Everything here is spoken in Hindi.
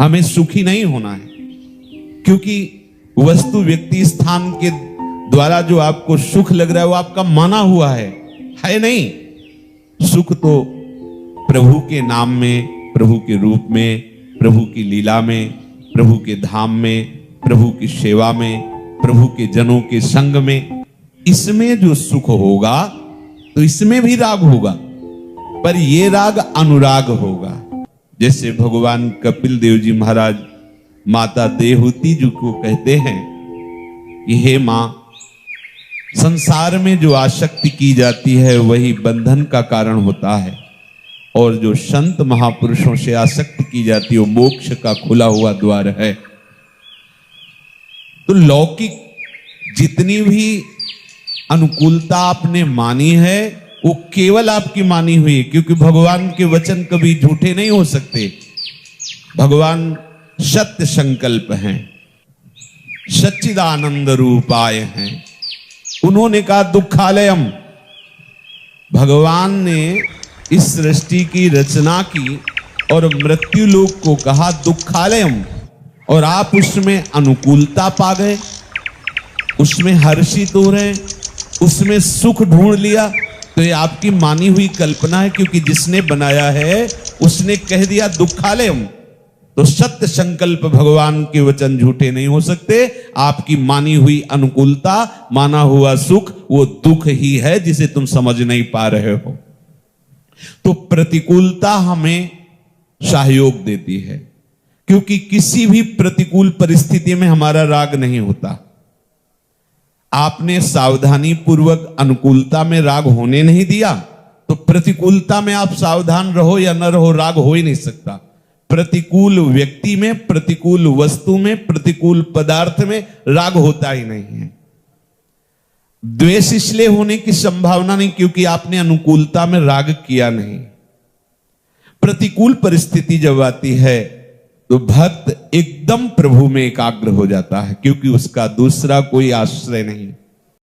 हमें सुखी नहीं होना है, क्योंकि वस्तु व्यक्ति स्थान के द्वारा जो आपको सुख लग रहा है वो आपका माना हुआ है नहीं। सुख तो प्रभु के नाम में, प्रभु के रूप में, प्रभु की लीला में, प्रभु के धाम में, प्रभु की सेवा में, प्रभु के जनों के संग में, इसमें जो सुख होगा तो इसमें भी राग होगा, पर ये राग अनुराग होगा। जैसे भगवान कपिल देव जी महाराज माता देवहूति जी को कहते हैं कि हे मां, संसार में जो आसक्ति की जाती है वही बंधन का कारण होता है, और जो संत महापुरुषों से आसक्ति की जाती है वो मोक्ष का खुला हुआ द्वार है। तो लौकिक जितनी भी अनुकूलता आपने मानी है वो केवल आपकी मानी हुई है, क्योंकि भगवान के वचन कभी झूठे नहीं हो सकते। भगवान सत्य संकल्प हैं, सच्चिदानंद रूपाय हैं। उन्होंने कहा दुखालयम, भगवान ने इस सृष्टि की रचना की और मृत्यु लोक को कहा दुखालयम, और आप उसमें अनुकूलता पा गए, उसमें हर्षित हो रहे, उसमें सुख ढूंढ लिया। तो ये आपकी मानी हुई कल्पना है, क्योंकि जिसने बनाया है उसने कह दिया दुखालयम। तो सत्य संकल्प भगवान के वचन झूठे नहीं हो सकते। आपकी मानी हुई अनुकूलता, माना हुआ सुख वो दुख ही है जिसे तुम समझ नहीं पा रहे हो। तो प्रतिकूलता हमें सहयोग देती है, क्योंकि किसी भी प्रतिकूल परिस्थिति में हमारा राग नहीं होता। आपने सावधानी पूर्वक अनुकूलता में राग होने नहीं दिया, तो प्रतिकूलता में आप सावधान रहो या न रहो, राग हो ही नहीं सकता। प्रतिकूल व्यक्ति में, प्रतिकूल वस्तु में, प्रतिकूल पदार्थ में राग होता ही नहीं है। द्वेष इसलिए होने की संभावना नहीं क्योंकि आपने अनुकूलता में राग किया नहीं। प्रतिकूल परिस्थिति जब आती है तो भक्त एकदम प्रभु में एकाग्र हो जाता है, क्योंकि उसका दूसरा कोई आश्रय नहीं।